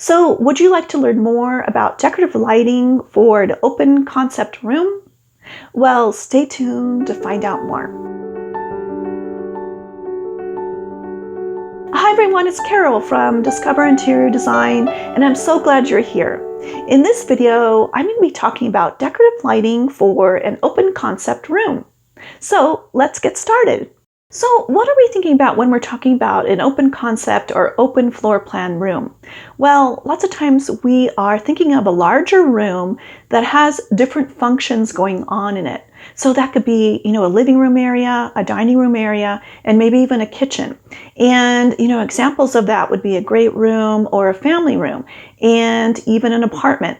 So, would you like to learn more about decorative lighting for an open concept room? Well, stay tuned to find out more. Hi everyone, it's Carol from Discover Interior Design, and I'm so glad you're here. In this video, I'm going to be talking about decorative lighting for an open concept room. So, let's get started. So what are we thinking about when we're talking about an open concept or open floor plan room? Well, lots of times we are thinking of a larger room that has different functions going on in it. So that could be, a living room area, a dining room area, and maybe even a kitchen. And, examples of that would be a great room or a family room, and even an apartment.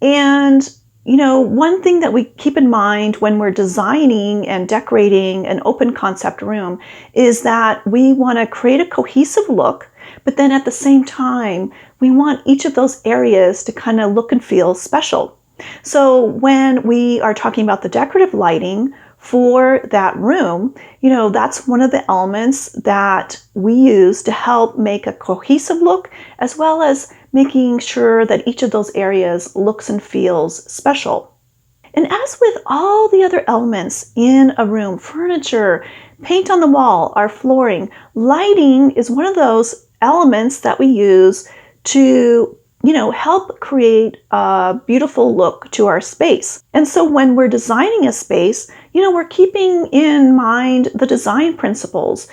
And one thing that we keep in mind when we're designing and decorating an open concept room is that we want to create a cohesive look, but then at the same time, we want each of those areas to kind of look and feel special. So when we are talking about the decorative lighting for that room, that's one of the elements that we use to help make a cohesive look, as well as making sure that each of those areas looks and feels special. And as with all the other elements in a room, furniture, paint on the wall, our flooring, lighting is one of those elements that we use to help create a beautiful look to our space. And so when we're designing a space, we're keeping in mind the design principles,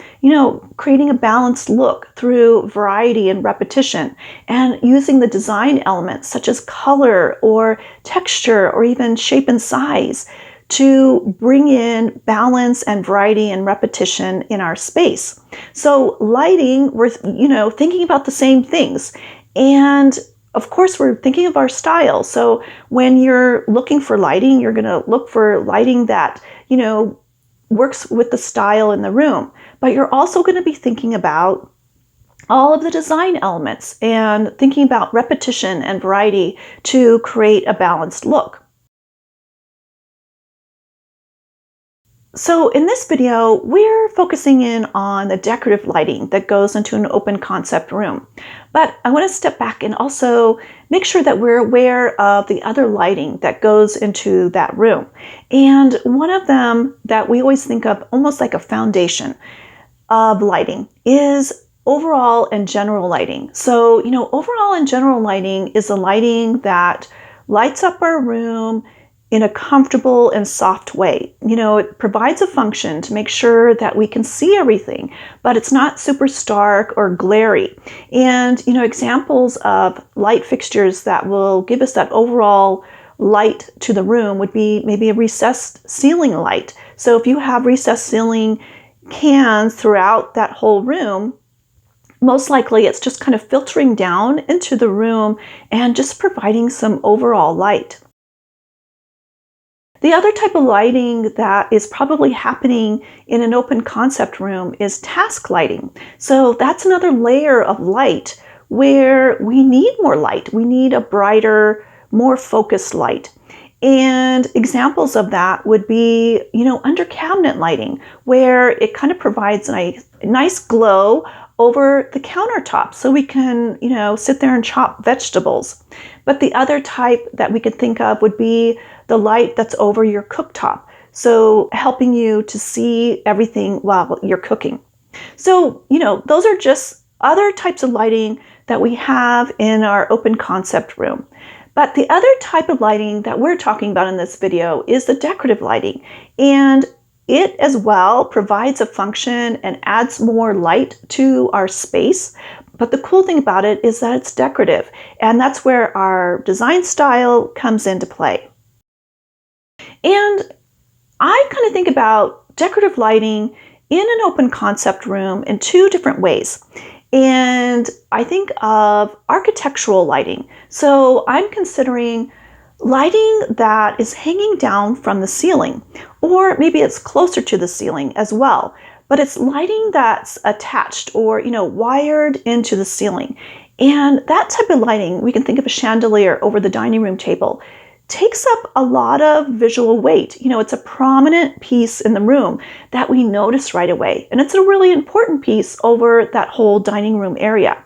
creating a balanced look through variety and repetition, and using the design elements such as color or texture or even shape and size to bring in balance and variety and repetition in our space. So lighting, we're thinking about the same things. And of course, we're thinking of our style. So when you're looking for lighting, you're going to look for lighting that, works with the style in the room. But you're also going to be thinking about all of the design elements and thinking about repetition and variety to create a balanced look. So in this video, we're focusing in on the decorative lighting that goes into an open concept room. But I want to step back and also make sure that we're aware of the other lighting that goes into that room. And one of them that we always think of almost like a foundation of lighting is overall and general lighting. So, overall and general lighting is the lighting that lights up our room in a comfortable and soft way. It provides a function to make sure that we can see everything, but it's not super stark or glary. And, examples of light fixtures that will give us that overall light to the room would be maybe a recessed ceiling light. So if you have recessed ceiling cans throughout that whole room, most likely it's just kind of filtering down into the room and just providing some overall light. The other type of lighting that is probably happening in an open concept room is task lighting. So that's another layer of light where we need more light. We need a brighter, more focused light. And examples of that would be, under cabinet lighting, where it kind of provides a nice glow over the countertop so we can, sit there and chop vegetables. But the other type that we could think of would be the light that's over your cooktop, so helping you to see everything while you're cooking. So, those are just other types of lighting that we have in our open concept room. But the other type of lighting that we're talking about in this video is the decorative lighting. And it as well provides a function and adds more light to our space. But the cool thing about it is that it's decorative. And that's where our design style comes into play. And I kind of think about decorative lighting in an open concept room in two different ways. And I think of architectural lighting. So I'm considering lighting that is hanging down from the ceiling, or maybe it's closer to the ceiling as well, but it's lighting that's attached or, wired into the ceiling. And that type of lighting, we can think of a chandelier over the dining room table, takes up a lot of visual weight. It's a prominent piece in the room that we notice right away. And it's a really important piece over that whole dining room area.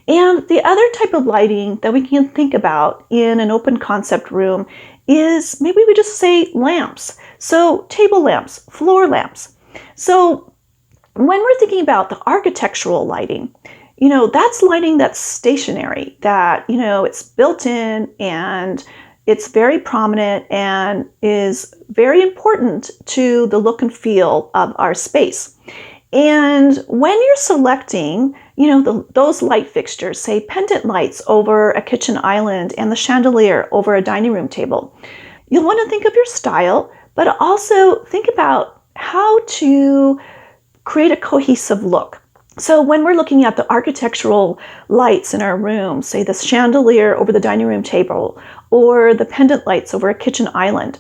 And the other type of lighting that we can think about in an open concept room is maybe we just say lamps. So table lamps, floor lamps. So when we're thinking about the architectural lighting, that's lighting that's stationary, that, it's built in and it's very prominent and is very important to the look and feel of our space. And when you're selecting, those light fixtures, say pendant lights over a kitchen island and the chandelier over a dining room table, you'll want to think of your style, but also think about how to create a cohesive look. So when we're looking at the architectural lights in our room, say the chandelier over the dining room table or the pendant lights over a kitchen island,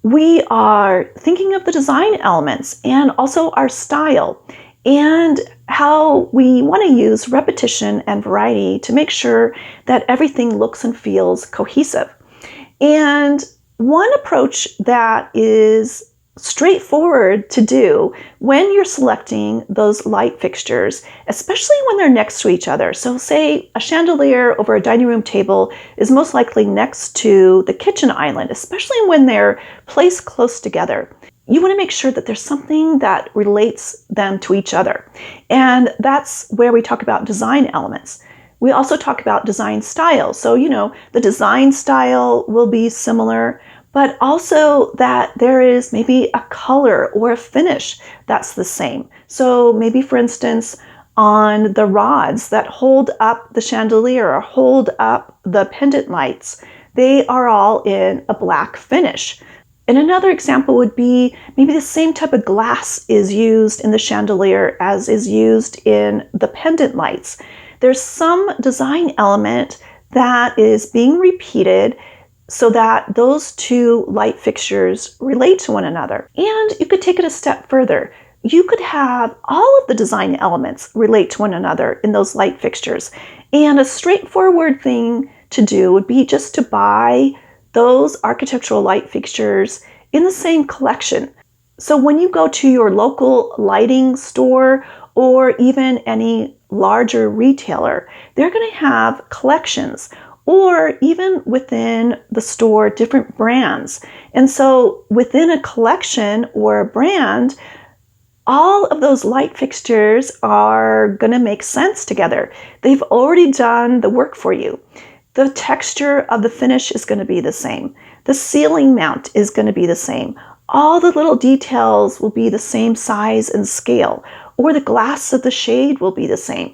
we are thinking of the design elements and also our style and how we want to use repetition and variety to make sure that everything looks and feels cohesive. And one approach that is straightforward to do when you're selecting those light fixtures, especially when they're next to each other. So say a chandelier over a dining room table is most likely next to the kitchen island, especially when they're placed close together. You want to make sure that there's something that relates them to each other. And that's where we talk about design elements. We also talk about design style. So, the design style will be similar, but also that there is maybe a color or a finish that's the same. So maybe, for instance, on the rods that hold up the chandelier or hold up the pendant lights, they are all in a black finish. And another example would be maybe the same type of glass is used in the chandelier as is used in the pendant lights. There's some design element that is being repeated so that those two light fixtures relate to one another. And you could take it a step further. You could have all of the design elements relate to one another in those light fixtures. And a straightforward thing to do would be just to buy those architectural light fixtures in the same collection. So when you go to your local lighting store or even any larger retailer, they're going to have collections, or even within the store, different brands. And so within a collection or a brand, all of those light fixtures are going to make sense together. They've already done the work for you. The texture of the finish is going to be the same. The ceiling mount is going to be the same. All the little details will be the same size and scale, or the glass of the shade will be the same.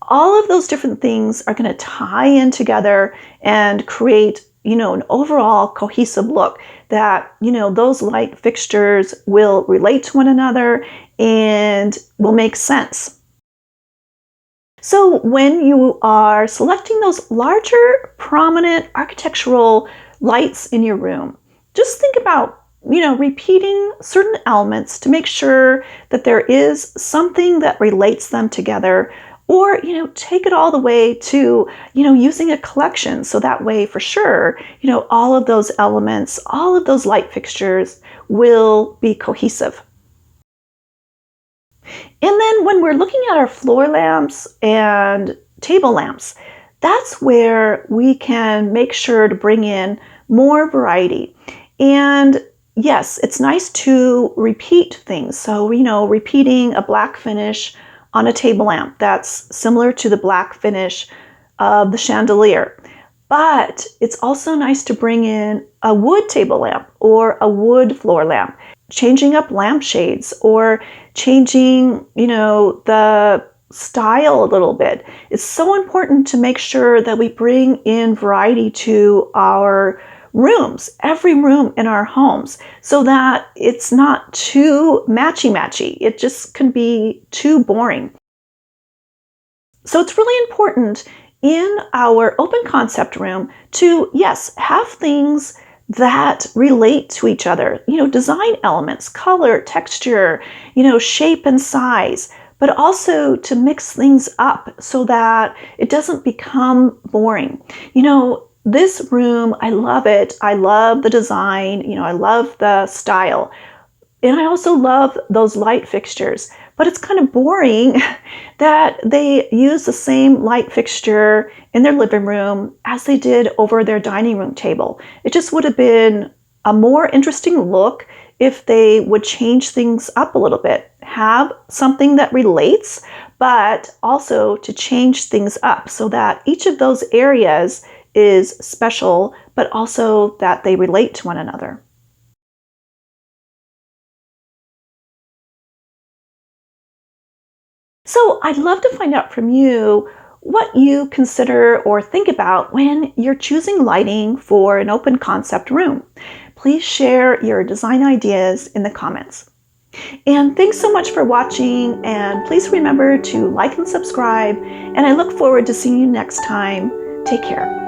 All of those different things are going to tie in together and create, an overall cohesive look that, those light fixtures will relate to one another and will make sense. So when you are selecting those larger, prominent architectural lights in your room, just think about, repeating certain elements to make sure that there is something that relates them together. Or, take it all the way to, using a collection. So that way, for sure, all of those elements, all of those light fixtures will be cohesive. And then when we're looking at our floor lamps and table lamps, that's where we can make sure to bring in more variety. And yes, it's nice to repeat things. So, repeating a black finish on a table lamp that's similar to the black finish of the chandelier. But it's also nice to bring in a wood table lamp or a wood floor lamp, changing up lampshades or changing, the style a little bit. It's so important to make sure that we bring in variety to our rooms, every room in our homes, so that it's not too matchy-matchy. It just can be too boring. So it's really important in our open concept room to, yes, have things that relate to each other, design elements, color, texture, shape and size, but also to mix things up so that it doesn't become boring. This room, I love it. I love the design, I love the style. And I also love those light fixtures. but it's kind of boring that they use the same light fixture in their living room as they did over their dining room table. It just would have been a more interesting look if they would change things up a little bit, have something that relates, but also to change things up so that each of those areas is special, but also that they relate to one another. So I'd love to find out from you what you consider or think about when you're choosing lighting for an open concept room. Please share your design ideas in the comments. And thanks so much for watching, and please remember to like and subscribe, and I look forward to seeing you next time. Take care.